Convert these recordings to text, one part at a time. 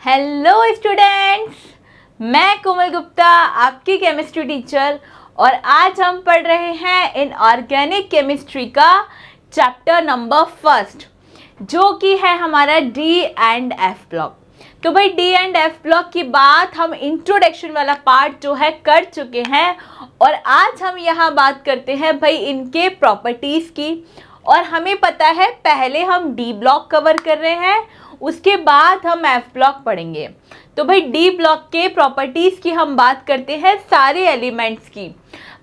Hello students, मैं कोमल गुप्ता आपकी chemistry teacher और आज हम पढ़ रहे हैं इनऑर्गेनिक केमिस्ट्री का चैप्टर नंबर फर्स्ट, जो कि है हमारा डी एंड एफ ब्लॉक। तो भाई डी एंड एफ ब्लॉक की बात हम इंट्रोडक्शन वाला पार्ट जो है कर चुके हैं और आज हम यहाँ बात करते हैं भाई इनके प्रॉपर्टीज़ की। और हमें पता है पहले हम डी ब्लॉक कवर कर रहे हैं, उसके बाद हम एफ ब्लॉक पढ़ेंगे। तो भाई डी ब्लॉक के प्रॉपर्टीज़ की हम बात करते हैं, सारे एलिमेंट्स की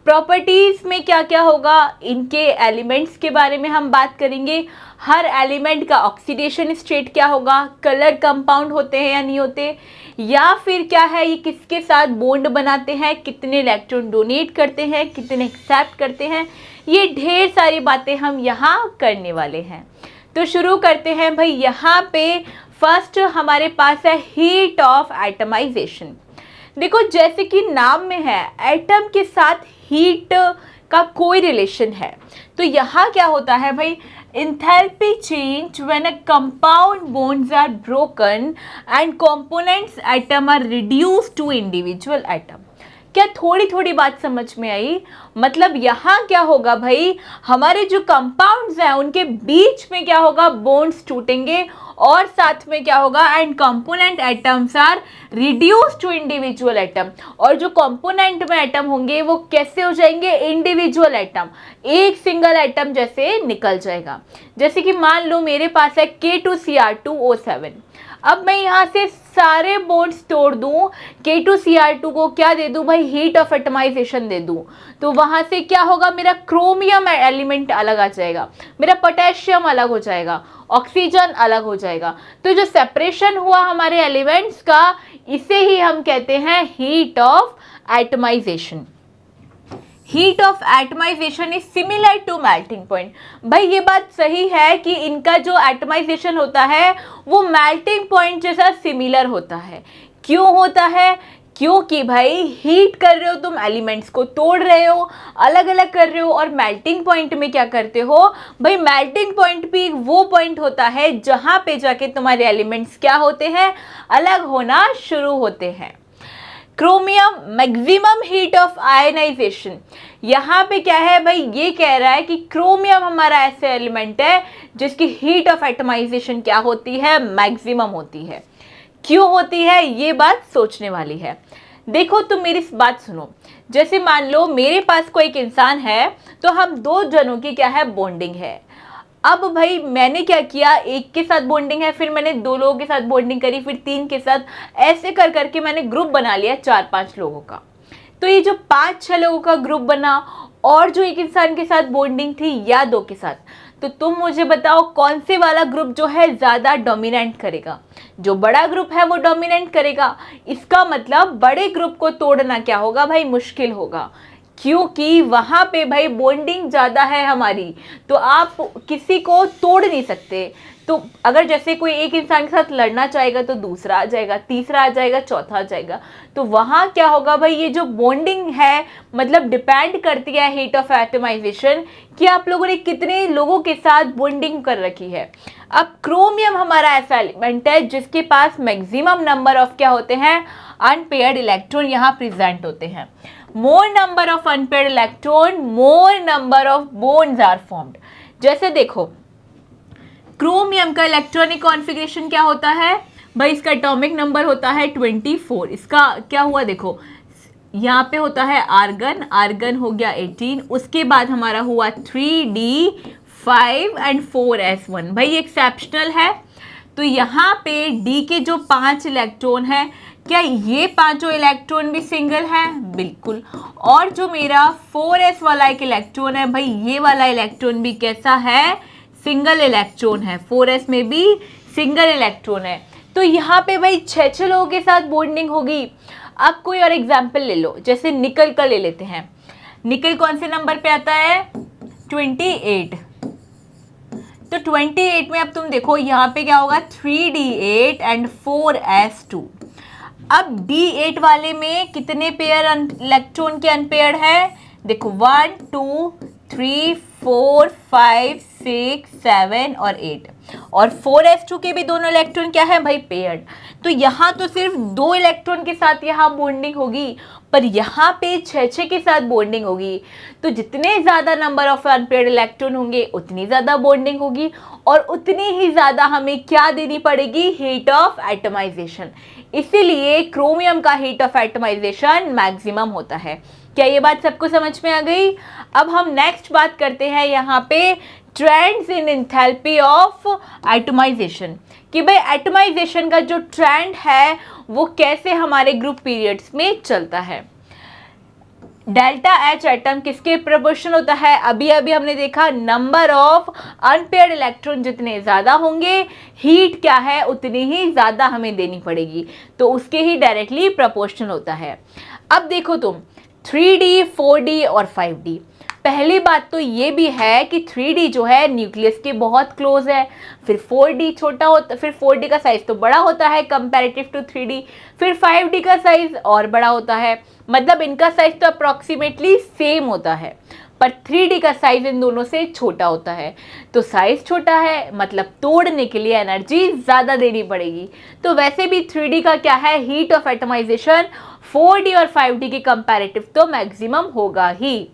प्रॉपर्टीज़ में क्या क्या होगा, इनके एलिमेंट्स के बारे में हम बात करेंगे। हर एलिमेंट का ऑक्सीडेशन स्टेट क्या होगा, कलर कंपाउंड होते हैं या नहीं होते, या फिर क्या है ये किसके साथ बॉन्ड बनाते हैं, कितने इलेक्ट्रॉन डोनेट करते हैं, कितने एक्सेप्ट करते हैं, ये ढेर सारी बातें हम यहाँ करने वाले हैं। तो शुरू करते हैं भाई। यहाँ पे फर्स्ट हमारे पास है हीट ऑफ एटमाइजेशन। देखो जैसे कि नाम में है, एटम के साथ हीट का कोई रिलेशन है। तो यहाँ क्या होता है भाई, enthalpy change when a compound bonds are broken and components atom are reduced to individual atom। क्या थोड़ी थोड़ी बात समझ में आई? मतलब यहाँ क्या होगा भाई, हमारे जो कंपाउंड्स हैं उनके बीच में क्या होगा, बॉन्ड्स टूटेंगे और साथ में क्या होगा, and component atoms are reduce to individual atom. और जो कंपोनेंट में एटम होंगे वो कैसे हो जाएंगे, इंडिविजुअल एटम, एक सिंगल एटम जैसे निकल जाएगा। जैसे कि मान लो मेरे पास है K2Cr2O7। अब मैं यहाँ से सारे बॉन्ड्स तोड़ दूँ, K2Cr2 को क्या दे दूँ भाई, हीट ऑफ एटमाइजेशन दे दूँ, तो वहाँ से क्या होगा, मेरा क्रोमियम एलिमेंट अलग आ जाएगा, मेरा पोटेशियम अलग हो जाएगा, ऑक्सीजन अलग हो जाएगा। तो जो सेपरेशन हुआ हमारे एलिमेंट्स का, इसे ही हम कहते हैं heat of atomization. Heat of atomization is similar to melting point. भाई ये बात सही है कि इनका जो एटमाइजेशन होता है वो मेल्टिंग पॉइंट जैसा सिमिलर होता है। क्यों होता है? क्योंकि भाई हीट कर रहे हो तुम, एलिमेंट्स को तोड़ रहे हो, अलग अलग कर रहे हो, और मेल्टिंग पॉइंट में क्या करते हो भाई, मेल्टिंग पॉइंट भी वो पॉइंट होता है जहाँ पे जाके तुम्हारे एलिमेंट्स क्या होते हैं, अलग होना शुरू होते हैं। Chromium maximum heat of ionization. यहाँ पे क्या है भाई, ये कह रहा है कि क्रोमियम हमारा ऐसे एलिमेंट है जिसकी हीट ऑफ एटमाइजेशन क्या होती है, मैक्सिमम होती है। क्यों होती है, ये बात सोचने वाली है। देखो तुम मेरी बात सुनो, जैसे मान लो मेरे पास कोई एक इंसान है, तो हम दो जनों की क्या है, बॉन्डिंग है। अब भाई मैंने क्या किया, एक के साथ बॉन्डिंग है, फिर मैंने दो लोगों के साथ बॉन्डिंग करी, फिर तीन के साथ, ऐसे कर करके मैंने ग्रुप बना लिया 4-5 लोगों का। तो ये जो 5-6 लोगों का ग्रुप बना और जो एक इंसान के साथ बॉन्डिंग थी या दो के साथ, तो तुम मुझे बताओ कौन से वाला ग्रुप जो है ज़्यादा डोमिनेंट करेगा? जो बड़ा ग्रुप है वो डोमिनेंट करेगा। इसका मतलब बड़े ग्रुप को तोड़ना क्या होगा भाई, मुश्किल होगा, क्योंकि वहाँ पे भाई बॉन्डिंग ज़्यादा है हमारी, तो आप किसी को तोड़ नहीं सकते। तो अगर जैसे कोई एक इंसान के साथ लड़ना चाहेगा तो दूसरा आ जाएगा, तीसरा आ जाएगा, चौथा आ जाएगा। तो वहाँ क्या होगा भाई, ये जो बॉन्डिंग है मतलब डिपेंड करती है हीट ऑफ एटमाइजेशन कि आप लोगों ने कितने लोगों के साथ बॉन्डिंग कर रखी है। अब क्रोमियम हमारा ऐसा एलिमेंट है जिसके पास मैक्सिमम नंबर ऑफ क्या होते हैं, अनपेयर्ड इलेक्ट्रॉन यहाँ प्रेजेंट होते हैं। More number of unpaired electron, more number of bonds are formed। जैसे देखो क्रोमियम का इलेक्ट्रॉनिक कॉन्फ़िगरेशन क्या होता है भाई, इसका एटॉमिक नंबर होता है 24। इसका क्या हुआ देखो, यहाँ पे होता है आर्गन, आर्गन हो गया 18, उसके बाद हमारा हुआ 3D5 एंड 4S1। भाई एक्सेप्शनल है। तो यहाँ पे डी के जो 5 इलेक्ट्रॉन है, क्या ये पांचों इलेक्ट्रॉन भी सिंगल है? बिल्कुल। और जो मेरा 4s वाला एक इलेक्ट्रॉन है भाई, ये वाला इलेक्ट्रॉन भी कैसा है, सिंगल इलेक्ट्रॉन है, 4s में भी सिंगल इलेक्ट्रॉन है। तो यहाँ पे भाई 6 लोगों के साथ बॉन्डिंग होगी। अब कोई और एग्जाम्पल ले लो, जैसे निकल का ले लेते हैं। निकल कौन से नंबर पे आता है, 28। तो 28 में अब तुम देखो यहाँ पे क्या होगा, 3D8 एंड 4S2। अब D8 वाले में कितने पेयर इलेक्ट्रॉन के अनपेयर्ड है, देखो 1 2 3 4 5 6 7 और 8। और 4s2 के भी दोनों इलेक्ट्रॉन क्या है भाई, पेयर्ड। तो यहाँ तो सिर्फ 2 इलेक्ट्रॉन के साथ यहाँ बॉन्डिंग होगी, पर यहाँ पे 6 के साथ बॉन्डिंग होगी। तो जितने ज़्यादा नंबर ऑफ अनपेयर्ड इलेक्ट्रॉन होंगे उतनी ज़्यादा बॉन्डिंग होगी, और उतनी ही ज़्यादा हमें क्या देनी पड़ेगी, हीट ऑफ एटमाइजेशन। इसीलिए क्रोमियम का हीट ऑफ एटमाइजेशन मैक्सिमम होता है। क्या ये बात सबको समझ में आ गई? अब हम नेक्स्ट बात करते हैं यहाँ पे trends in enthalpy of atomization, कि भाई एटमाइजेशन का जो ट्रेंड है वो कैसे हमारे ग्रुप पीरियड्स में चलता है। डेल्टा एच एटम किसके प्रोपोर्शन होता है, अभी अभी हमने देखा नंबर ऑफ अनपेयर्ड इलेक्ट्रॉन जितने ज़्यादा होंगे, हीट क्या है उतनी ही ज़्यादा हमें देनी पड़ेगी, तो उसके ही डायरेक्टली प्रोपोर्शनल होता है। अब देखो तुम 3D, 4D और 5D। पहली बात तो ये भी है कि 3D जो है न्यूक्लियस के बहुत क्लोज है, फिर 4D छोटा होता, फिर 4D का साइज तो बड़ा होता है कंपैरेटिव टू 3D, फिर 5D का साइज और बड़ा होता है, मतलब इनका साइज तो अप्रॉक्सीमेटली सेम होता है, पर 3D का साइज इन दोनों से छोटा होता है। तो साइज छोटा है मतलब तोड़ने के लिए एनर्जी ज़्यादा देनी पड़ेगी। तो वैसे भी 3D का क्या है, हीट ऑफ एटमाइजेशन 4D और 5D के कंपैरेटिव तो मैक्सिमम होगा ही।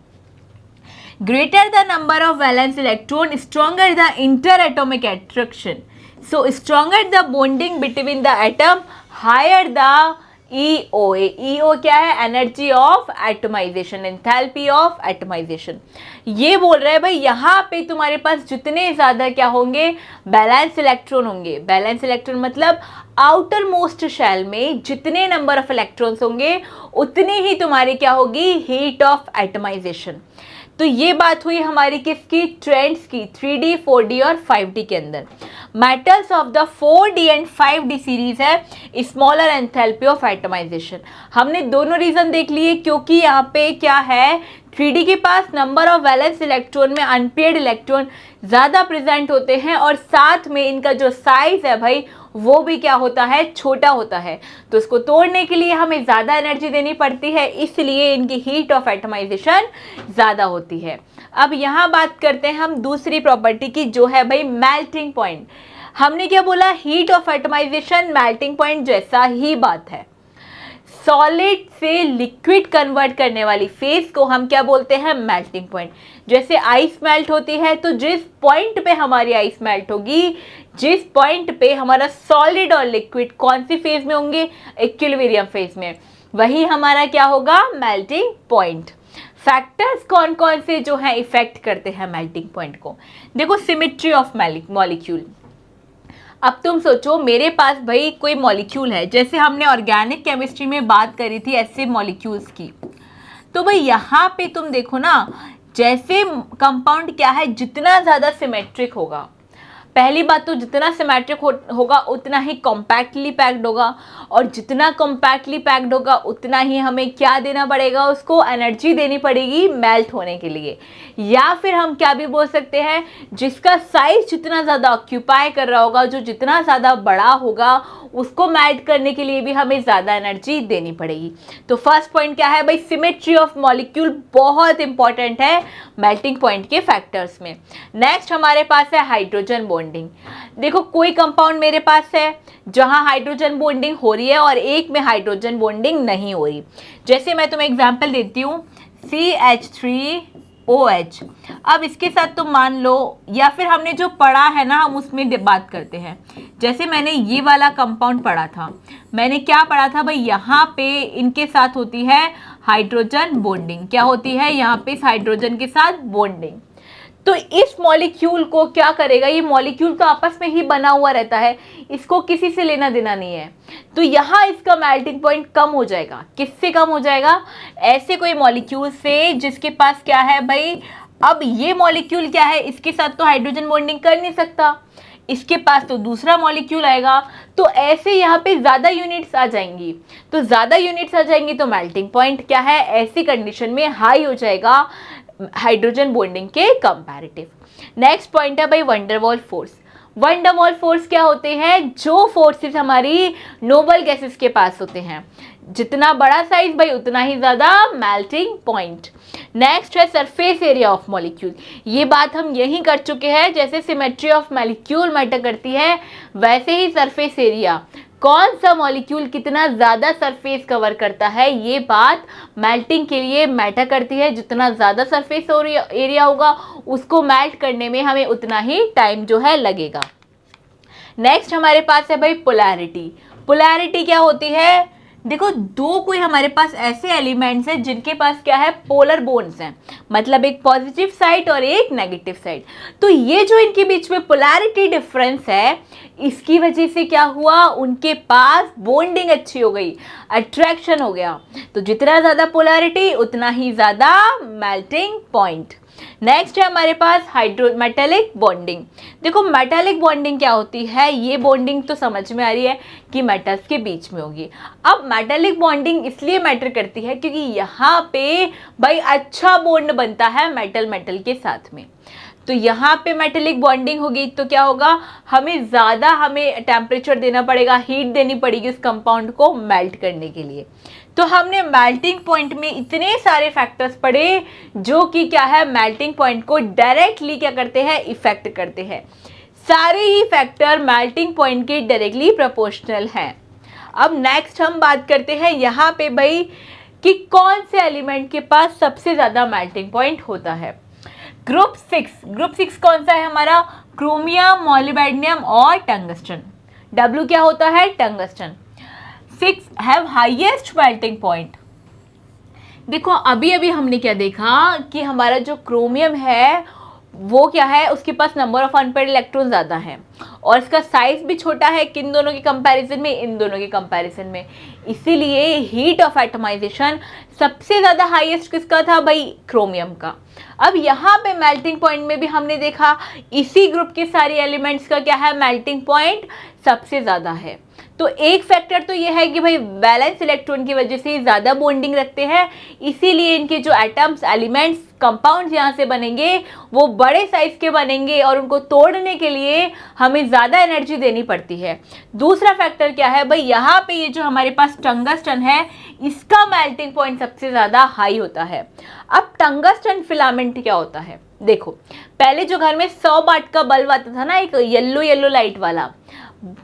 Greater the number of valence electron stronger the inter atomic attraction, so stronger the bonding between the atom, higher the EOA। EO क्या है, energy of atomisation, enthalpy of atomisation. ये बोल रहा है भाई यहाँ पे तुम्हारे पास जितने ज़्यादा क्या होंगे, बैलेंस इलेक्ट्रॉन होंगे। बैलेंस इलेक्ट्रॉन मतलब आउटर मोस्ट शेल में जितने नंबर ऑफ इलेक्ट्रॉन्स होंगे उतनी ही तुम्हारी क्या होगी, हीट ऑफ एटमाइजेशन। तो ये बात हुई हमारी किसकी, ट्रेंड्स की, 3D, 4D और 5D के अंदर। Metals of the 4D and 5D series है स्मॉलर एंथैल्पी ऑफ एटमाइजेशन। हमने दोनों रीजन देख लिए, क्योंकि यहाँ पे क्या है, 3D के पास नंबर ऑफ वैलेंस इलेक्ट्रॉन में अनपेयर्ड इलेक्ट्रॉन ज़्यादा प्रेजेंट होते हैं, और साथ में इनका जो साइज है भाई वो भी क्या होता है, छोटा होता है। तो इसको तोड़ने के लिए हमें ज़्यादा एनर्जी देनी पड़ती है, इसलिए इनकी हीट ऑफ एटमाइजेशन ज़्यादा होती है। अब यहाँ बात करते हैं हम दूसरी प्रॉपर्टी की, जो है भाई मेल्टिंग पॉइंट। हमने क्या बोला, heat of atomization melting point जैसा ही बात है। सॉलिड से लिक्विड कन्वर्ट करने वाली फेज को हम क्या बोलते हैं, मेल्टिंग पॉइंट। जैसे आइस मेल्ट होती है, तो जिस पॉइंट पे हमारी आइस मेल्ट होगी, जिस पॉइंट पे हमारा सॉलिड और लिक्विड कौन सी फेज में होंगे, इक्विलिब्रियम फेज में, वही हमारा क्या होगा, मेल्टिंग पॉइंट। फैक्टर्स कौन कौन से जो है इफेक्ट करते हैं मेल्टिंग पॉइंट को, देखो सिमेट्री ऑफ मॉलिक्यूल। अब तुम सोचो मेरे पास भाई कोई मॉलिक्यूल है, जैसे हमने ऑर्गेनिक केमिस्ट्री में बात करी थी ऐसे मॉलिक्यूल्स की, तो भाई यहाँ पे तुम देखो ना, जैसे कंपाउंड क्या है, जितना ज़्यादा सिमेट्रिक होगा, पहली बात तो जितना सिमेट्रिक होगा उतना ही कॉम्पैक्टली पैक्ड होगा, और जितना कॉम्पैक्टली पैक्ड होगा उतना ही हमें क्या देना पड़ेगा, उसको एनर्जी देनी पड़ेगी मेल्ट होने के लिए। या फिर हम क्या भी बोल सकते हैं, जिसका साइज जितना ज़्यादा ऑक्यूपाई कर रहा होगा, जो जितना ज़्यादा बड़ा होगा, उसको मेल्ट करने के लिए भी हमें ज़्यादा एनर्जी देनी पड़ेगी। तो फर्स्ट पॉइंट क्या है भाई, सिमेट्री ऑफ मॉलिक्यूल बहुत इंपॉर्टेंट है मेल्टिंग पॉइंट के फैक्टर्स में। नेक्स्ट हमारे पास है हाइड्रोजन बॉन्डिंग। देखो कोई कंपाउंड मेरे पास है जहां हाइड्रोजन बॉन्डिंग हो रही है और एक में हाइड्रोजन बॉन्डिंग नहीं हो रही। जैसे मैं तुम्हें एग्जांपल देती हूँ, CH3OH। अब इसके साथ तुम मान लो, या फिर हमने जो पढ़ा है ना हम उसमें बात करते हैं। जैसे मैंने ये वाला कंपाउंड पढ़ा था, मैंने क्या पढ़ा था भाई, यहाँ पे इनके साथ होती है हाइड्रोजन बॉन्डिंग। क्या होती है यहाँ पे, हाइड्रोजन के साथ बॉन्डिंग। तो इस मॉलिक्यूल को क्या करेगा, ये मॉलिक्यूल तो आपस में ही बना हुआ रहता है, इसको किसी से लेना देना नहीं है, तो यहाँ इसका मेल्टिंग पॉइंट कम हो जाएगा। किससे कम हो जाएगा, ऐसे कोई मॉलिक्यूल से जिसके पास क्या है भाई, अब ये मॉलिक्यूल क्या है, इसके साथ तो हाइड्रोजन बॉन्डिंग कर नहीं सकता, इसके पास तो दूसरा मॉलिक्यूल आएगा, तो ऐसे यहाँ पे ज़्यादा यूनिट्स आ जाएंगी। तो ज़्यादा यूनिट्स आ जाएंगी तो मेल्टिंग पॉइंट क्या है, ऐसी कंडीशन में हाई हो जाएगा हाइड्रोजन बॉन्डिंग के कंपैरेटिव। नेक्स्ट पॉइंट है भाई वंडरवॉल फोर्स। वन ड वाल फोर्स क्या होते हैं? जो फोर्सेस हमारी नोबल गैसेस के पास होते हैं। जितना बड़ा साइज भाई उतना ही ज़्यादा मेल्टिंग पॉइंट। नेक्स्ट है सरफेस एरिया ऑफ मॉलिक्यूल। ये बात हम यही कर चुके हैं, जैसे सिमेट्री ऑफ मॉलिक्यूल मैटर करती है वैसे ही सरफेस एरिया, कौन सा मॉलिक्यूल कितना ज़्यादा सरफेस कवर करता है, ये बात मेल्टिंग के लिए मैटर करती है। जितना ज़्यादा सरफेस एरिया होगा उसको मेल्ट करने में हमें उतना ही टाइम जो है लगेगा। नेक्स्ट हमारे पास है भाई पोलैरिटी। पोलैरिटी क्या होती है? देखो, दो कोई हमारे पास ऐसे एलिमेंट्स हैं जिनके पास क्या है? पोलर बोन्स हैं, मतलब एक पॉजिटिव साइड और एक नेगेटिव साइड। तो ये जो इनके बीच में पोलैरिटी डिफरेंस है, इसकी वजह से क्या हुआ? उनके पास बॉन्डिंग अच्छी हो गई, अट्रैक्शन हो गया। तो जितना ज़्यादा पोलैरिटी उतना ही ज़्यादा मेल्टिंग पॉइंट। नेक्स्ट है हमारे पास मेटालिक बॉन्डिंग। देखो, मेटालिक बॉन्डिंग क्या होती है? ये बॉन्डिंग तो समझ में आ रही है कि मेटल्स के बीच में होगी। अब मेटालिक बॉन्डिंग इसलिए मैटर करती है क्योंकि यहाँ पे भाई अच्छा बॉन्ड बनता है मेटल मेटल के साथ में। तो यहाँ पे मेटालिक बॉन्डिंग होगी तो क्या होगा? हमें टेम्परेचर देना पड़ेगा, हीट देनी पड़ेगी उस कंपाउंड को मेल्ट करने के लिए। तो हमने मेल्टिंग पॉइंट में इतने सारे फैक्टर्स पढ़े जो कि क्या है? मेल्टिंग पॉइंट को डायरेक्टली क्या करते हैं? इफेक्ट करते हैं। सारे ही फैक्टर मेल्टिंग पॉइंट के डायरेक्टली प्रोपोर्शनल हैं। अब नेक्स्ट हम बात करते हैं यहाँ पे भाई कि कौन से एलिमेंट के पास सबसे ज़्यादा मेल्टिंग पॉइंट होता है। ग्रुप 6 कौन सा है हमारा? क्रोमियम, मॉलिब्डेनम और टंगस्टन। W क्या होता है? Tungsten. 6 have highest melting point. देखो, अभी अभी हमने क्या देखा कि हमारा जो क्रोमियम है वो क्या है? उसके पास नंबर ऑफ अनपेयर्ड इलेक्ट्रॉन ज़्यादा है और इसका साइज भी छोटा है किन दोनों के कंपैरिजन में? इन दोनों के कंपैरिजन में। इसीलिए हीट ऑफ एटमाइजेशन सबसे ज़्यादा हाईएस्ट किसका था भाई? क्रोमियम का। अब यहाँ पे मेल्टिंग पॉइंट में भी हमने देखा इसी ग्रुप के सारे एलिमेंट्स का क्या है? मेल्टिंग पॉइंट सबसे ज़्यादा है। तो एक फैक्टर तो ये है कि भाई वैलेंस इलेक्ट्रॉन की वजह से ज़्यादा बॉन्डिंग रखते हैं, इसीलिए इनके जो एटम्स, एलिमेंट्स, कंपाउंड्स यहाँ से बनेंगे वो बड़े साइज के बनेंगे और उनको तोड़ने के लिए हमें ज़्यादा एनर्जी देनी पड़ती है। दूसरा फैक्टर क्या है भाई? यहाँ पे ये जो हमारे पास टंगस्टन है इसका मेल्टिंग पॉइंट सबसे ज़्यादा हाई होता है। अब टंगस्टन फिलामेंट क्या होता है? देखो, पहले जो घर में 100 वाट का बल्ब आता था ना, एक येलो लाइट वाला,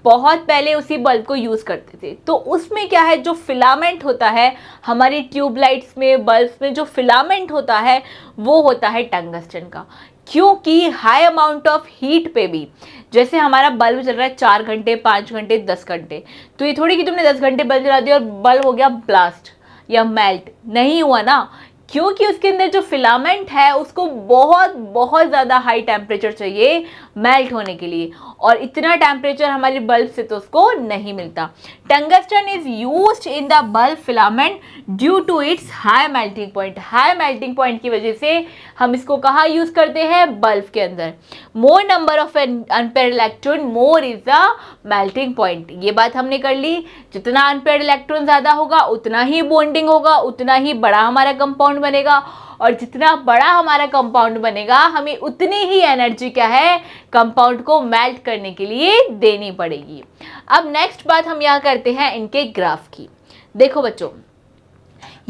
बहुत पहले उसी बल्ब को यूज़ करते थे। तो उसमें क्या है? जो फिलामेंट होता है हमारी ट्यूबलाइट्स में, बल्ब्स में जो फिलामेंट होता है वो होता है टंगस्टन का। क्योंकि हाई अमाउंट ऑफ हीट पे भी, जैसे हमारा बल्ब चल रहा है 4 घंटे, 5 घंटे, 10 घंटे, तो ये थोड़ी कि तुमने 10 घंटे बल्ब जला दिया और बल्ब हो गया ब्लास्ट या मेल्ट, नहीं हुआ ना। क्योंकि उसके अंदर जो फिलामेंट है उसको बहुत बहुत ज़्यादा हाई टेम्परेचर चाहिए मेल्ट होने के लिए, और इतना टेम्परेचर हमारे बल्ब से तो उसको नहीं मिलता। Tungsten is used in the bulb filament due to its high melting point. High melting point की वजह से हम इसको कहाँ यूज़ करते हैं? बल्ब के अंदर। मोर number of unpaired electron more is the melting point. ये बात हमने कर ली। जितना अनपेयर्ड इलेक्ट्रॉन ज़्यादा होगा उतना ही बॉन्डिंग होगा, उतना ही बड़ा हमारा कंपाउंड बनेगा, और जितना बड़ा हमारा कंपाउंड बनेगा हमें उतनी ही एनर्जी क्या है? कंपाउंड को मेल्ट करने के लिए देनी पड़ेगी। अब नेक्स्ट बात हम यहाँ करते हैं इनके ग्राफ की। देखो बच्चों,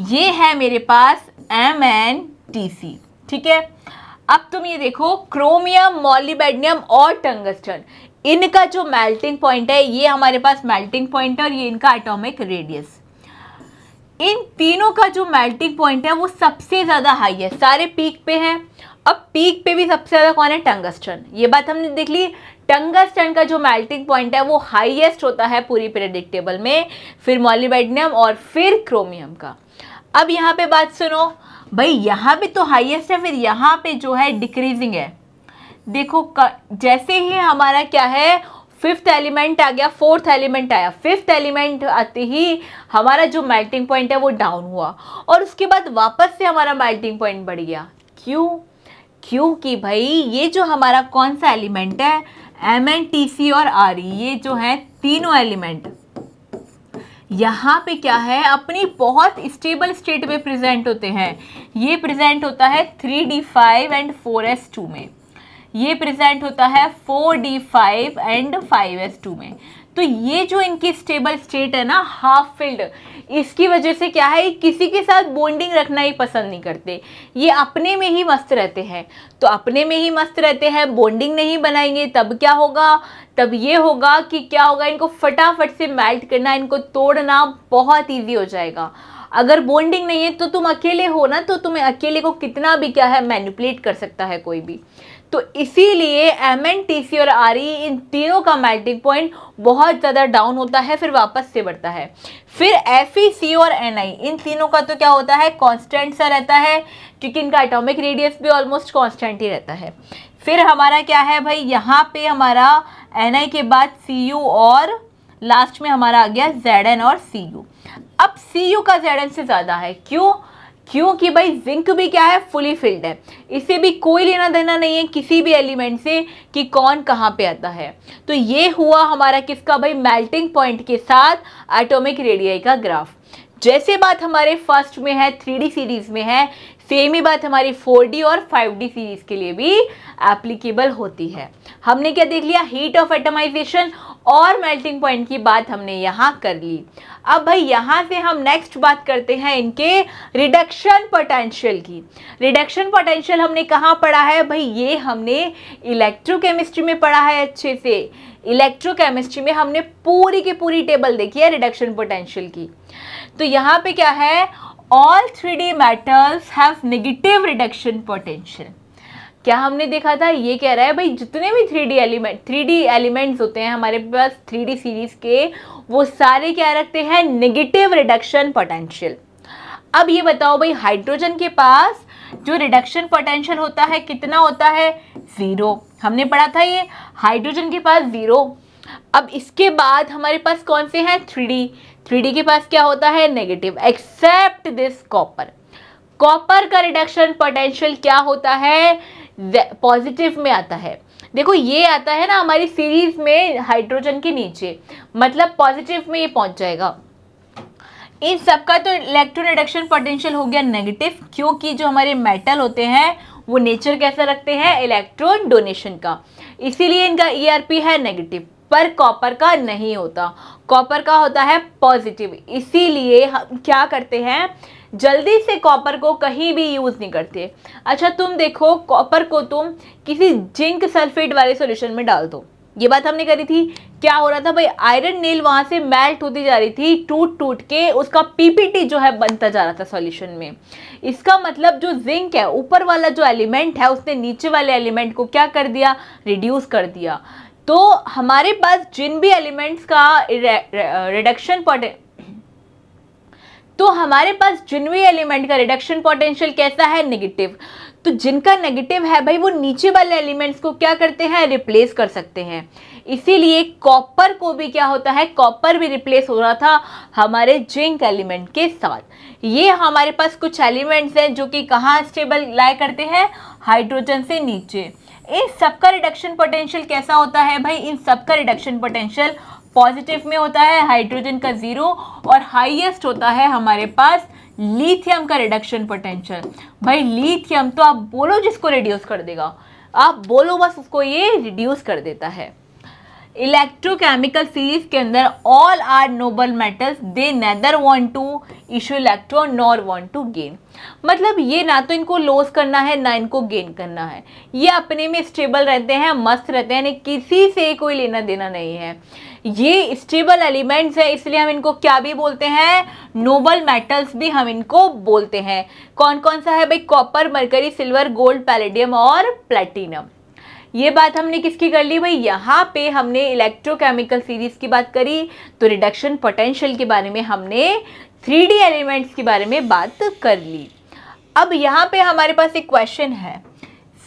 ये है मेरे पास MnTc, ठीक है। अब तुम ये देखो, क्रोमियम, मॉलिब्डेनम और टंगस्टन, इनका जो मेल्टिंग पॉइंट है ये हमारे पास मेल्टिंग पॉइंट है और ये इनका एटॉमिक रेडियस। इन तीनों का जो मेल्टिंग पॉइंट है वो सबसे ज़्यादा हाई है, सारे पीक पे हैं। अब पीक पे भी सबसे ज़्यादा कौन है? टंगस्टन। ये बात हमने देख ली। टंगस्टन का जो मेल्टिंग पॉइंट है वो हाईएस्ट होता है पूरी पीरियोडिक टेबल में, फिर मॉलिब्डेनम और फिर क्रोमियम का। अब यहाँ पे बात सुनो भाई, यहाँ पे तो हाईएस्ट है, फिर यहाँ पे जो है डिक्रीजिंग है। देखो, जैसे ही हमारा क्या है, 5th एलिमेंट आ गया, 4th एलिमेंट आया, 5th एलिमेंट आते ही हमारा जो मेल्टिंग पॉइंट है वो डाउन हुआ और उसके बाद वापस से हमारा मेल्टिंग पॉइंट बढ़ गया। क्यों? क्योंकि भाई ये जो हमारा कौन सा एलिमेंट है, MnTc और Re, ये जो है तीनों एलिमेंट यहाँ पे क्या है? अपनी बहुत स्टेबल स्टेट में प्रेजेंट होते हैं। ये प्रेजेंट होता है 3d5 एंड 4s2 में। ये प्रेजेंट होता है 4d5 एंड 5s2 में। तो ये जो इनकी स्टेबल स्टेट है ना हाफ फिल्ड, इसकी वजह से क्या है, किसी के साथ बॉन्डिंग रखना ही पसंद नहीं करते, ये अपने में ही मस्त रहते हैं। तो अपने में ही मस्त रहते हैं, बॉन्डिंग नहीं बनाएंगे, तब क्या होगा, तब ये होगा कि क्या होगा, इनको फटाफट से मेल्ट करना, इनको तोड़ना बहुत ईजी हो जाएगा। अगर बॉन्डिंग नहीं है तो तुम अकेले हो ना, तो तुम्हें अकेले को कितना भी क्या है मैनिपुलेट कर सकता है कोई भी। तो इसीलिए Mn, Tc और Re इन तीनों का मेल्टिंग पॉइंट बहुत ज़्यादा डाउन होता है, फिर वापस से बढ़ता है। फिर Fe, Co और Ni इन तीनों का तो क्या होता है, कांस्टेंट सा रहता है, क्योंकि इनका एटॉमिक रेडियस भी ऑलमोस्ट कांस्टेंट ही रहता है। फिर हमारा क्या है भाई, यहाँ पे हमारा Ni के बाद Cu और लास्ट में हमारा आ गया Zn और Cu। अब Cu का Zn से ज़्यादा है, क्यों, क्योंकि भाई जिंक भी क्या है, फुली फिल्ड है, इससे भी कोई लेना देना नहीं है किसी भी एलिमेंट से कि कौन कहाँ पे आता है। तो ये हुआ हमारा किसका भाई, मेल्टिंग पॉइंट के साथ एटॉमिक रेडियाई का ग्राफ। जैसे बात हमारे फर्स्ट में है, 3D सीरीज में है, सेम ही बात हमारी 4D और 5D सीरीज के लिए भी एप्लीकेबल होती है। हमने क्या देख लिया, हीट ऑफ एटमाइजेशन और मेल्टिंग पॉइंट की बात हमने यहाँ कर ली। अब भाई यहाँ से हम नेक्स्ट बात करते हैं इनके रिडक्शन पोटेंशियल की। रिडक्शन पोटेंशियल हमने कहाँ पढ़ा है भाई, ये हमने इलेक्ट्रोकेमिस्ट्री में पढ़ा है अच्छे से। इलेक्ट्रोकेमिस्ट्री में हमने पूरी की पूरी टेबल देखी है रिडक्शन पोटेंशियल की। तो यहाँ पे क्या है, all 3D metals have negative reduction potential. क्या हमने देखा था, ये कह रहा है भाई जितने भी 3D एलिमेंट्स होते हैं हमारे पास 3D सीरीज के, वो सारे क्या रखते हैं, नेगेटिव रिडक्शन पोटेंशियल। अब ये बताओ भाई, हाइड्रोजन के पास जो रिडक्शन पोटेंशियल होता है कितना होता है, 0। हमने पढ़ा था ये, हाइड्रोजन के पास 0। अब इसके बाद हमारे पास कौन से हैं, 3D के पास क्या होता है, negative, except this copper. Copper का रिडक्शन पोटेंशियल क्या होता है, पॉजिटिव में आता है। देखो ये आता है ना हमारी सीरीज में हाइड्रोजन के नीचे, मतलब पॉजिटिव में ये पहुंच जाएगा। इन सबका तो इलेक्ट्रॉन रिडक्शन पोटेंशियल हो गया नेगेटिव, क्योंकि जो हमारे मेटल होते हैं वो नेचर कैसा रखते हैं, इलेक्ट्रॉन डोनेशन का, इसीलिए इनका ERP है नेगेटिव। पर कॉपर का नहीं होता, कॉपर का होता है पॉजिटिव, इसीलिए हम क्या करते हैं, जल्दी से कॉपर को कहीं भी यूज़ नहीं करते। अच्छा तुम देखो, कॉपर को तुम किसी जिंक सल्फेट वाले सॉल्यूशन में डाल दो, ये बात हमने करी थी, क्या हो रहा था भाई, आयरन नेल वहाँ से मेल्ट होती जा रही थी, टूट के उसका PPT जो है बनता जा रहा था सॉल्यूशन में। इसका मतलब जो जिंक है, ऊपर वाला जो एलिमेंट है, उसने नीचे वाले एलिमेंट को क्या कर दिया, रिड्यूस कर दिया। तो हमारे पास जिन भी एलिमेंट्स का रिडक्शन एलिमेंट का रिडक्शन पोटेंशियल कैसा है, नेगेटिव। तो जिनका नेगेटिव है भाई, वो नीचे वाले एलिमेंट्स को क्या करते हैं, रिप्लेस कर सकते हैं। इसीलिए कॉपर को भी क्या होता है, कॉपर भी रिप्लेस हो रहा था हमारे जिंक एलिमेंट के साथ। ये हमारे पास कुछ एलिमेंट्स हैं जो कि कहाँ स्टेबल लाई करते हैं, हाइड्रोजन से नीचे। इन सबका रिडक्शन पोटेंशियल कैसा होता है भाई, इन सबका रिडक्शन पोटेंशियल पॉजिटिव में होता है, हाइड्रोजन का 0, और हाईएस्ट होता है हमारे पास लिथियम का रिडक्शन पोटेंशियल। भाई लिथियम तो आप बोलो जिसको रिड्यूस कर देगा, आप बोलो बस उसको ये रिड्यूस कर देता है। इलेक्ट्रोकेमिकल सीरीज के अंदर all are noble metals, they neither want to issue electron nor want to gain. मतलब ये ना तो इनको लॉस करना है ना इनको गेन करना है, ये अपने में स्टेबल रहते हैं, मस्त रहते हैं, किसी से कोई लेना देना नहीं है। ये स्टेबल एलिमेंट्स है, इसलिए हम इनको क्या भी बोलते हैं, नोबल मेटल्स भी हम इनको बोलते हैं। कौन कौन सा है भाई, copper, mercury, silver, gold, palladium और प्लेटिनम। ये बात हमने किसकी कर ली भाई, यहाँ पे हमने इलेक्ट्रोकेमिकल सीरीज की बात करी, तो रिडक्शन पोटेंशियल के बारे में हमने 3D एलिमेंट्स के बारे में बात कर ली। अब यहाँ पे हमारे पास एक क्वेश्चन है,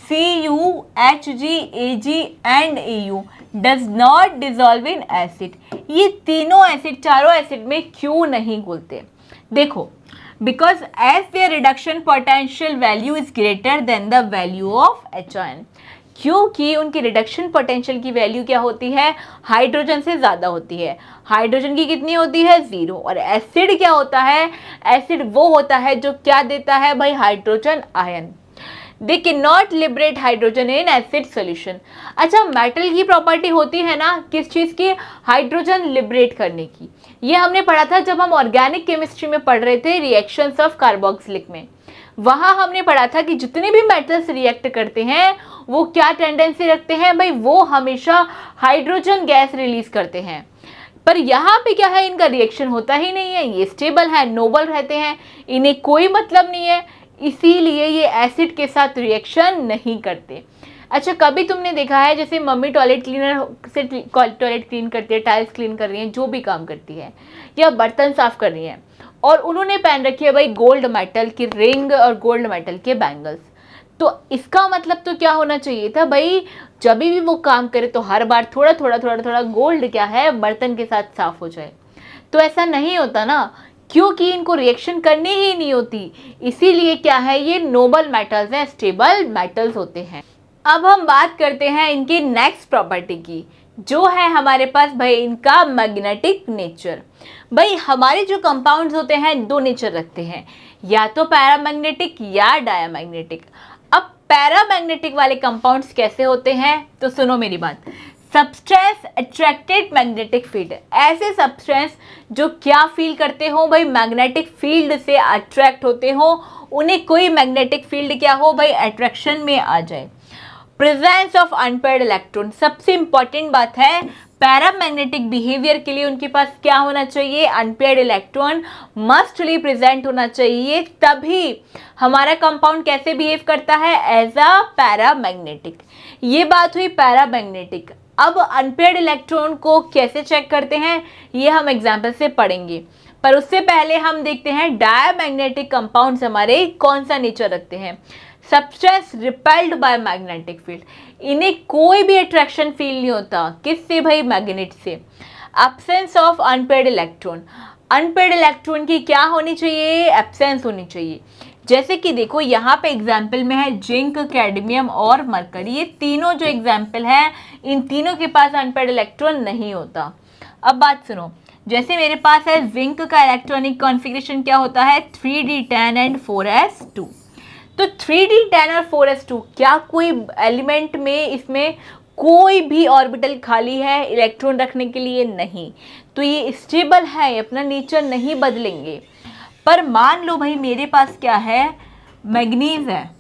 Cu, Hg, Ag and Au does not dissolve in acid. ये तीनों एसिड, चारों एसिड में क्यों नहीं घुलते, देखो, because as their reduction potential value is greater than the value of HN। क्योंकि उनकी रिडक्शन पोटेंशियल की वैल्यू क्या होती है, हाइड्रोजन से ज़्यादा होती है। हाइड्रोजन की कितनी होती है, 0। और एसिड क्या होता है, एसिड वो होता है जो क्या देता है भाई, hydrogen ion. They can not liberate hydrogen in acid solution. अच्छा, मेटल की प्रॉपर्टी होती है ना किस चीज़ की, हाइड्रोजन लिबरेट करने की। ये हमने पढ़ा था जब हम ऑर्गेनिक केमिस्ट्री में पढ़ रहे थे रिएक्शंस ऑफ कार्बोक्सिलिक में। वहाँ हमने पढ़ा था कि जितने भी मेटल्स रिएक्ट करते हैं वो क्या टेंडेंसी रखते हैं भाई, वो हमेशा हाइड्रोजन गैस रिलीज करते हैं। पर यहाँ पे क्या है, इनका रिएक्शन होता ही नहीं है, ये स्टेबल है, नोबल रहते हैं, इन्हें कोई मतलब नहीं है, इसीलिए ये एसिड के साथ रिएक्शन नहीं करते। अच्छा, कभी तुमने देखा है जैसे मम्मी टॉयलेट क्लीनर से टॉयलेट क्लीन करती है, टाइल्स क्लीन कर रही है, जो भी काम करती है, या बर्तन साफ कर रही है, और उन्होंने पहन रखी है भाई गोल्ड मेटल की रिंग और गोल्ड मेटल के बैंगल्स, तो इसका मतलब तो क्या होना चाहिए था भाई, जब भी वो काम करे तो हर बार थोड़ा थोड़ा थोड़ा थोड़ा गोल्ड क्या है बर्तन के साथ साफ हो जाए। तो ऐसा नहीं होता ना, क्योंकि इनको रिएक्शन करनी ही नहीं होती, इसीलिए क्या है, ये नोबल मेटल्स हैं, स्टेबल मेटल्स होते हैं। अब हम बात करते हैं इनकी नेक्स्ट प्रॉपर्टी की, जो है हमारे पास भाई इनका मैग्नेटिक नेचर। भाई हमारे जो कंपाउंड्स होते हैं दो नेचर रखते हैं, या तो पैरामैग्नेटिक या डायामैग्नेटिक। अब पैरामैग्नेटिक वाले कंपाउंड्स कैसे होते हैं, तो सुनो मेरी बात। सब्सटेंस अट्रैक्टेड मैग्नेटिक फील्ड, ऐसे सब्सटेंस जो क्या फील करते हो भाई, मैग्नेटिक फील्ड से अट्रैक्ट होते हो, उन्हें कोई मैग्नेटिक फील्ड क्या हो भाई, अट्रैक्शन में आ जाए। प्रेजेंस ऑफ अनपेयर्ड इलेक्ट्रॉन, सबसे इंपॉर्टेंट बात है, पैरामैग्नेटिक बिहेवियर के लिए उनके पास क्या होना चाहिए, अनपेयर्ड इलेक्ट्रॉन मस्टली प्रेजेंट होना चाहिए, तभी हमारा कंपाउंड कैसे बिहेव करता है, एज अ पैरामैग्नेटिक। ये बात हुई पैरामैग्नेटिक। अब अनपेयर्ड इलेक्ट्रॉन को कैसे चेक करते हैं, ये हम एग्जाम्पल से पढ़ेंगे, पर उससे पहले हम देखते हैं डायमैग्नेटिक कंपाउंड्स हमारे कौन सा नेचर रखते हैं। Substance repelled by magnetic field, इन्हें कोई भी अट्रैक्शन फील नहीं होता, किससे भाई, मैग्नेट से। Absence of unpaired electron, unpaired electron की क्या होनी चाहिए, एब्सेंस होनी चाहिए। जैसे कि देखो यहाँ पे एग्जाम्पल में है जिंक, कैडमियम और मरकरी, ये तीनों जो एग्जाम्पल है, इन तीनों के पास अनपेयर्ड इलेक्ट्रॉन नहीं होता। अब बात सुनो, जैसे मेरे पास है जिंक का इलेक्ट्रॉनिक कॉन्फ़िगरेशन क्या होता है, 3d10 एंड 4s2। तो 3d10 और 4s2, क्या कोई एलिमेंट में इसमें कोई भी ऑर्बिटल खाली है इलेक्ट्रॉन रखने के लिए, नहीं। तो ये स्टेबल है, अपना नेचर नहीं बदलेंगे। पर मान लो भाई मेरे पास क्या है, मैग्नीज है,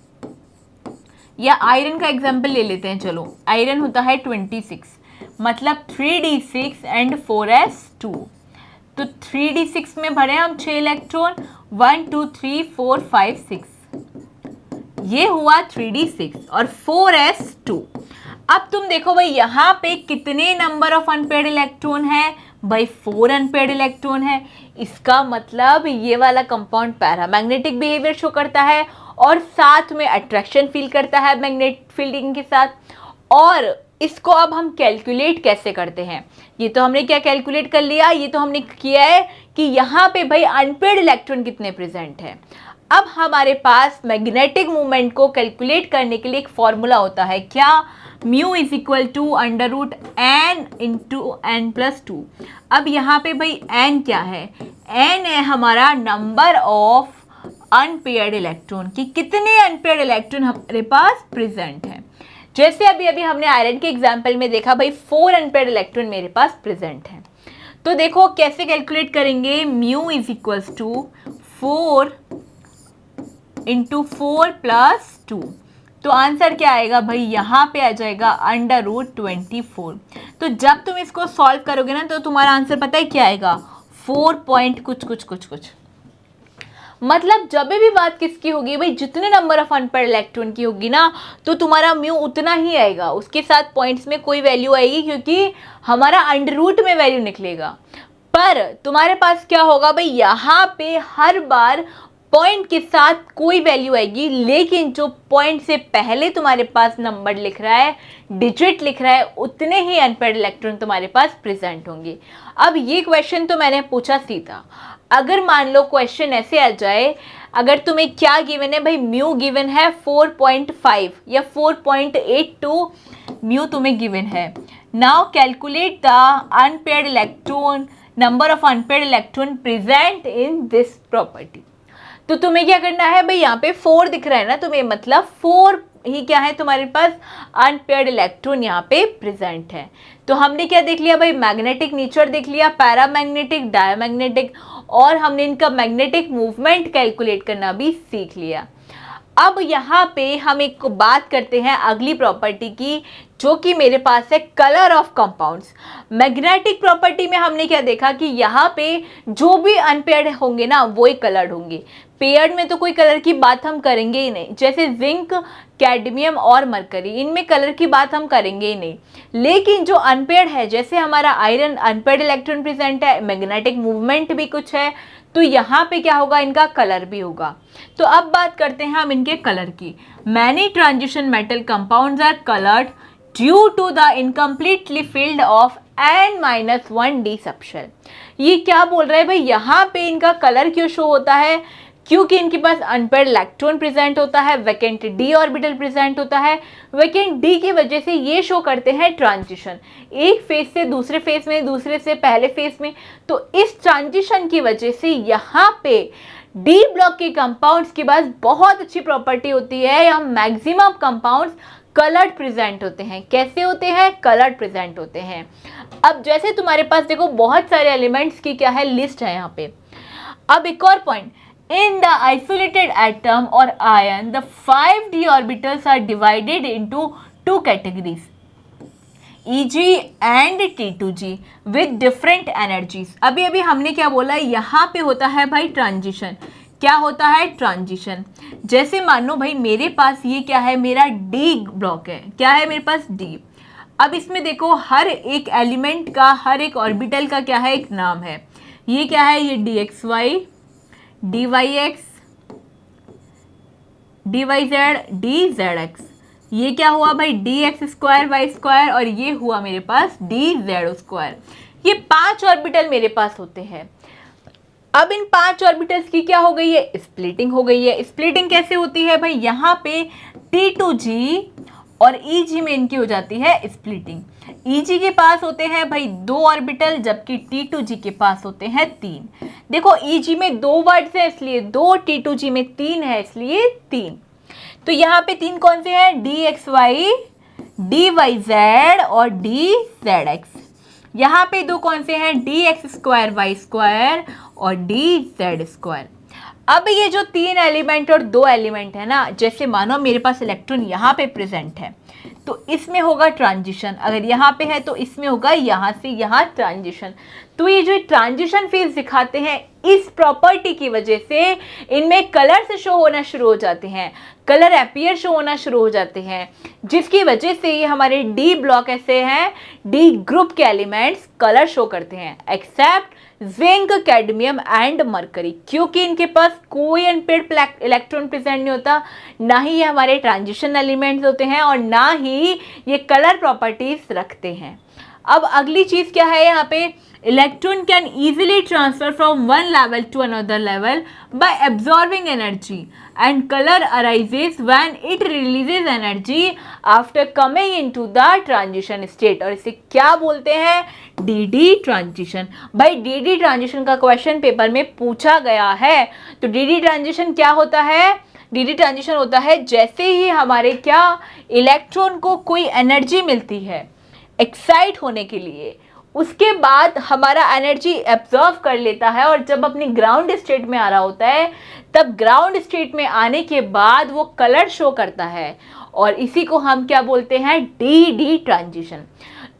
या आयरन का एग्जांपल ले लेते हैं, चलो आयरन होता है 26, मतलब 3d6 एंड 4s2। तो 3d6 में भरे हम 6 इलेक्ट्रॉन, 1 2 3 4 5 6, ये हुआ 3d6 और 4s2। अब तुम देखो भाई यहाँ पे कितने नंबर ऑफ अनपेयर्ड इलेक्ट्रॉन है भाई, 4 अनपेयर्ड इलेक्ट्रॉन है। इसका मतलब ये वाला कंपाउंड पैरामैग्नेटिक बिहेवियर शो करता है और साथ में अट्रैक्शन फील करता है मैग्नेट फील्डिंग के साथ। और इसको अब हम कैलकुलेट कैसे करते हैं, ये तो हमने क्या कैलकुलेट कर लिया, ये तो हमने किया है कि यहाँ पे भाई अनपेयर्ड इलेक्ट्रॉन कितने प्रेजेंट है। अब हमारे पास मैग्नेटिक मूवमेंट को कैलकुलेट करने के लिए एक फॉर्मूला होता है, क्या, mu is equal to under root n into n plus 2। अब यहाँ पे भाई एन क्या है, एन है हमारा नंबर ऑफ अनपेयर्ड इलेक्ट्रॉन, कि कितने अनपेयर्ड इलेक्ट्रॉन हमारे पास प्रेजेंट है। जैसे अभी अभी हमने आयरन के एग्जाम्पल में देखा भाई 4 अनपेयर्ड इलेक्ट्रॉन मेरे पास प्रेजेंट है। तो देखो कैसे कैलकुलेट करेंगे, mu is equals to 4 into 4 plus 2। तो आंसर क्या आएगा भाई, यहाँ पे आ जाएगा अंडर रूट 24। तो जब तुम इसको सॉल्व करोगे ना तो तुम्हारा आंसर पता है क्या आएगा, 4 पॉइंट कुछ कुछ कुछ कुछ। मतलब जब भी बात किसकी होगी भाई, जितने नंबर ऑफ अनपेयर्ड इलेक्ट्रॉन की होगी ना, तो तुम्हारा म्यू उतना ही आएगा, उसके साथ पॉइंट्स में कोई वैल्यू आएगी क्योंकि हमारा अंडर रूट में वैल्यू निकलेगा। पर तुम्हारे पास क्या होगा भाई, यहाँ पे हर बार पॉइंट के साथ कोई वैल्यू आएगी, लेकिन जो पॉइंट से पहले तुम्हारे पास नंबर लिख रहा है, डिजिट लिख रहा है, उतने ही अनपेयर्ड इलेक्ट्रॉन तुम्हारे पास प्रेजेंट होंगे। अब ये क्वेश्चन तो मैंने पूछा सीधा, अगर मान लो क्वेश्चन ऐसे आ जाए, अगर तुम्हें क्या गिवन है भाई, म्यू गिवन है 4.5 या 4.82 म्यू तुम्हें गिवन है। Now calculate the unpaired electron, number of unpaired electron present in this property. तो तुम्हें क्या करना है भाई, यहाँ पे 4 दिख रहा है ना तुम्हें, मतलब 4 ही क्या है तुम्हारे पास अनपेयर्ड इलेक्ट्रॉन यहाँ पे प्रेजेंट है। तो हमने क्या देख लिया भाई, मैग्नेटिक नेचर देख लिया, पैरामैग्नेटिक, डायमैग्नेटिक, और हमने इनका मैग्नेटिक मूवमेंट कैलकुलेट करना भी सीख लिया। अब यहाँ पे हम एक बात करते हैं अगली प्रॉपर्टी की, जो कि मेरे पास है colour of compounds. Magnetic property में हमने क्या देखा कि यहाँ पे जो भी अनपेयर्ड होंगे ना वो ही कलर्ड होंगे, पेयर्ड में तो कोई कलर की बात हम करेंगे ही नहीं। जैसे जिंक, कैडमियम और मरकरी, इनमें कलर की बात हम करेंगे ही नहीं। लेकिन जो अनपेयर्ड है, जैसे हमारा आयरन, अनपेयर्ड इलेक्ट्रॉन प्रेजेंट है, मैग्नेटिक मूवमेंट भी कुछ है, तो यहाँ पे क्या होगा, इनका कलर भी होगा। तो अब बात करते हैं हम इनके कलर की। Many transition metal compounds are coloured due to the incompletely filled of n-1d subshell. ये क्या बोल रहा है भाई, यहाँ पे इनका कलर क्यों शो होता है, क्योंकि इनके पास अनपेयर्ड इलेक्ट्रॉन प्रेजेंट होता है, वैकेंट डी ऑर्बिटल प्रेजेंट होता है। वैकेंट डी की वजह से ये शो करते हैं ट्रांजिशन, एक फेज से दूसरे फेज में, दूसरे से पहले फेज में। तो इस ट्रांजिशन की वजह से यहाँ पे डी ब्लॉक के कंपाउंड्स के पास बहुत अच्छी प्रॉपर्टी होती है, या मैक्सिमम कंपाउंड्स कलर्ड प्रेजेंट होते हैं। कैसे होते हैं, कलर्ड प्रेजेंट होते हैं। अब जैसे तुम्हारे पास देखो बहुत सारे एलिमेंट्स की क्या है, लिस्ट है यहाँ पे। अब एक और point, in the isolated atom or ion the 5d orbitals are divided into 2 categories, Eg and T2g with different energies। अभी अभी हमने क्या बोला, यहाँ पे होता है भाई ट्रांजिशन। क्या होता है, ट्रांजिशन। जैसे मान लो भाई मेरे पास ये क्या है, मेरा डी ब्लॉक है, क्या है मेरे पास, डी। अब इसमें देखो हर एक एलिमेंट का, हर एक ऑर्बिटल का क्या है, एक नाम है। ये क्या है, ये d x y, d y x, d y z, d z x. ये क्या हुआ भाई, d x square y square, और ये हुआ मेरे पास डी जेड स्क्वायर। ये 5 ऑर्बिटल मेरे पास होते हैं। अब इन 5 ऑर्बिटल्स की क्या हो गई है, स्प्लिटिंग हो गई है। स्प्लिटिंग कैसे होती है भाई, यहाँ पे T2g और Eg में इनकी हो जाती है स्प्लिटिंग। Eg के पास होते हैं भाई 2 ऑर्बिटल, जबकि T2g के पास होते हैं 3। देखो Eg में 2 वर्ड्स है इसलिए 2, T2g में 3 है इसलिए 3। तो यहाँ पे 3 कौन से हैं, dxy, dyz और dzx। यहाँ पे 2 कौन से हैं, dx स्क्वायर वाई स्क्वायर और dz स्क्वायर। अब ये जो 3 एलिमेंट और 2 एलिमेंट है ना, जैसे मानो मेरे पास इलेक्ट्रॉन यहाँ पे प्रेजेंट है, तो इसमें होगा ट्रांजिशन। अगर यहाँ पे है तो इसमें होगा यहाँ से यहाँ ट्रांजिशन। तो ये जो ट्रांजिशन फेज दिखाते हैं, इस प्रॉपर्टी की वजह से इनमें कलर से शो होना शुरू हो जाते हैं, कलर अपीयर शो होना शुरू हो जाते हैं, जिसकी वजह से ये हमारे डी ब्लॉक ऐसे हैं, डी ग्रुप के एलिमेंट्स कलर शो करते हैं, except zinc, cadmium and mercury, क्योंकि इनके पास कोई अनपेयर्ड इलेक्ट्रॉन प्रेजेंट नहीं होता, ना ही ये हमारे ट्रांजिशन एलिमेंट्स होते हैं और ना ही ये कलर प्रॉपर्टीज रखते हैं। अब अगली चीज क्या है, यहाँ पे electron can easily transfer from one level to another level by absorbing energy and colour arises when it releases energy after coming into the transition state. और इसे क्या बोलते हैं, डीडी ट्रांजिशन। भाई डीडी ट्रांजिशन का क्वेश्चन पेपर में पूछा गया है। तो डीडी ट्रांजिशन क्या होता है, डीडी ट्रांजिशन होता है जैसे ही हमारे क्या इलेक्ट्रॉन को कोई एनर्जी मिलती है एक्साइट होने के लिए, उसके बाद हमारा एनर्जी एब्जॉर्व कर लेता है, और जब अपनी ग्राउंड स्टेट में आ रहा होता है तब ग्राउंड स्टेट में आने के बाद वो कलर शो करता है, और इसी को हम क्या बोलते हैं, डी ट्रांजिशन।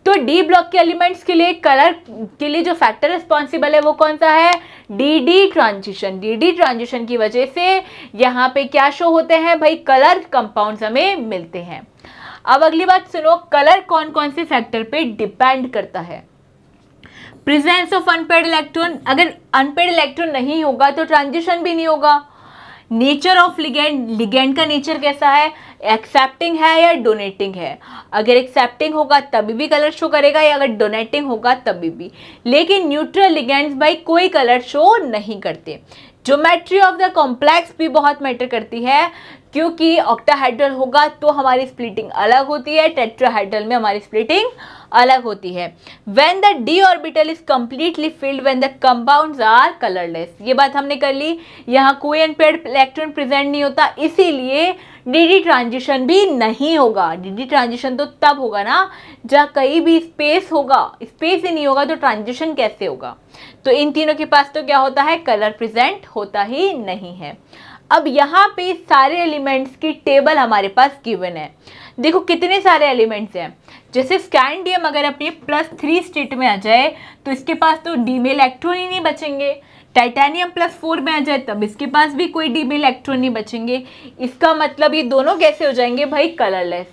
तो डी ब्लॉक के एलिमेंट्स के लिए कलर के लिए जो फैक्टर रिस्पॉन्सिबल है वो कौन सा है, डी ट्रांजिशन। डी ट्रांजिशन की वजह से यहाँ पे क्या शो होते हैं भाई, कलर कंपाउंड्स हमें मिलते हैं। अब अगली बात सुनो, कलर कौन कौन से फैक्टर पे डिपेंड करता है। प्रेजेंस ऑफ अनपेयर्ड इलेक्ट्रॉन, अगर अनपेयर्ड इलेक्ट्रॉन नहीं होगा तो ट्रांजिशन भी नहीं होगा। नेचर ऑफ लिगेंड, लिगेंड का नेचर कैसा है, एक्सेप्टिंग है या डोनेटिंग है। अगर एक्सेप्टिंग होगा तभी भी कलर शो करेगा, या अगर डोनेटिंग होगा तभी भी। लेकिन न्यूट्रल लिगेंड्स भाई कोई कलर शो नहीं करते। ज्योमेट्री ऑफ द कॉम्प्लेक्स भी बहुत मैटर करती है, क्योंकि ऑक्टाहेड्रल होगा तो हमारी स्प्लिटिंग अलग होती है, टेट्राहेड्रल में हमारी स्प्लिटिंग अलग होती है। When the d orbital is completely filled when the compounds are colourless, ये बात हमने कर ली। यहाँ कोई अनपेयर्ड इलेक्ट्रॉन प्रेजेंट नहीं होता, इसीलिए डी ट्रांजिशन भी नहीं होगा। डी ट्रांजिशन तो तब होगा ना जहाँ कहीं भी स्पेस होगा, स्पेस ही नहीं होगा तो ट्रांजिशन कैसे होगा। तो इन तीनों के पास तो क्या होता है, कलर प्रेजेंट होता ही नहीं है। अब यहाँ पे सारे एलिमेंट्स की टेबल हमारे पास गिवन है। देखो कितने सारे एलिमेंट्स हैं। जैसे स्कैंडियम अगर अपने +3 स्टेट में आ जाए तो इसके पास तो डी में इलेक्ट्रॉन ही नहीं बचेंगे। टाइटेनियम +4 में आ जाए तब इसके पास भी कोई डी में इलेक्ट्रॉन नहीं बचेंगे। इसका मतलब ये दोनों कैसे हो जाएंगे भाई, कलरलेस।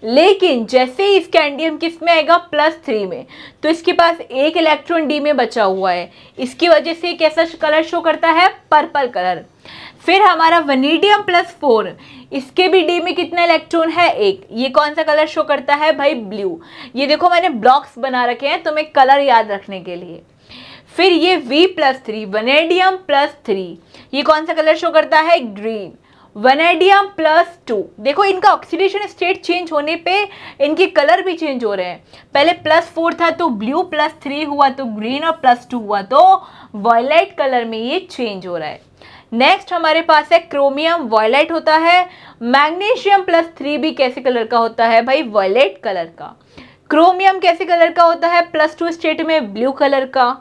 लेकिन जैसे ही स्कैंडियम किस में आएगा, +3 में, तो इसके पास एक इलेक्ट्रॉन डी में बचा हुआ है, इसकी वजह से कैसा कलर शो करता है, पर्पल कलर। फिर हमारा वनीडियम +4, इसके भी डी में कितना इलेक्ट्रॉन है, एक, ये कौन सा कलर शो करता है भाई, ब्लू। ये देखो मैंने ब्लॉक्स बना रखे हैं तुम्हें कलर याद रखने के लिए। फिर ये V+3, वनेडियम +3, ये कौन सा कलर शो करता है, ग्रीन। वनेडियम +2, देखो इनका ऑक्सीडेशन स्टेट चेंज होने पे इनके कलर भी चेंज हो रहे हैं। पहले +4 था तो ब्लू, +3 हुआ तो ग्रीन, और +2 हुआ तो वॉयलेट कलर में ये चेंज हो रहा है। नेक्स्ट हमारे पास है क्रोमियम, वॉयलेट होता है। मैग्नीशियम +3 भी कैसे कलर का होता है भाई, वॉयलेट कलर का। क्रोमियम कैसे कलर का होता है, +2 स्टेट में ब्लू कलर का।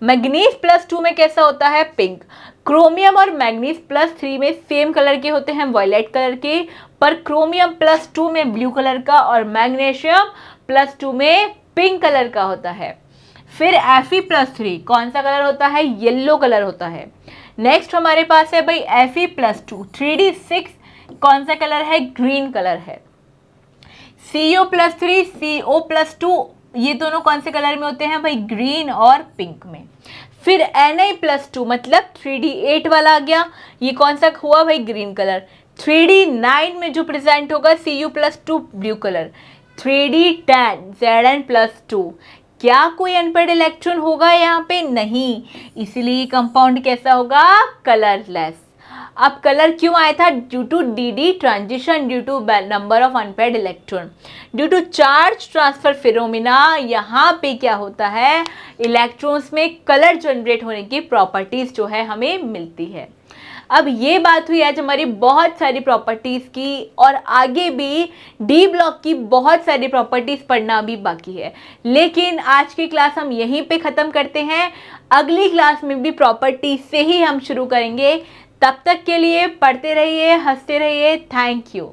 मैग्नीज +2 में कैसा होता है, पिंक। क्रोमियम और मैग्नीज +3 में सेम कलर के होते हैं, वॉयलेट कलर के, पर क्रोमियम +2 में ब्लू कलर का और मैग्नीशियम +2 में पिंक कलर का होता है। फिर Fe+3 कौन सा कलर होता है, येलो कलर होता है। नेक्स्ट हमारे पास है भाई Fe+2, 3D6 कौन सा कलर है, ग्रीन कलर है। CO+3, CO+2 ये दोनों कौन से कलर में होते हैं भाई, ग्रीन और पिंक में। फिर Na+2 मतलब 3D8 वाला आ गया, ये कौन सा हुआ भाई, ग्रीन कलर। 3D9 में जो प्रेजेंट होगा Cu+2 blue colour. 3D10 Zn+2, क्या कोई अनपेयर्ड इलेक्ट्रॉन होगा यहाँ पे, नहीं, इसलिए कंपाउंड कैसा होगा, कलरलेस। अब कलर क्यों आया था, due to d transition, due to number of unpaired electron, due to charge transfer phenomena. यहाँ पे क्या होता है, इलेक्ट्रॉन्स में कलर जनरेट होने की प्रॉपर्टीज जो है हमें मिलती है। अब ये बात हुई आज हमारी बहुत सारी प्रॉपर्टीज़ की, और आगे भी डी ब्लॉक की बहुत सारी प्रॉपर्टीज़ पढ़ना भी बाकी है। लेकिन आज की क्लास हम यहीं पे ख़त्म करते हैं, अगली क्लास में भी प्रॉपर्टीज से ही हम शुरू करेंगे। तब तक के लिए पढ़ते रहिए, हंसते रहिए। Thank you.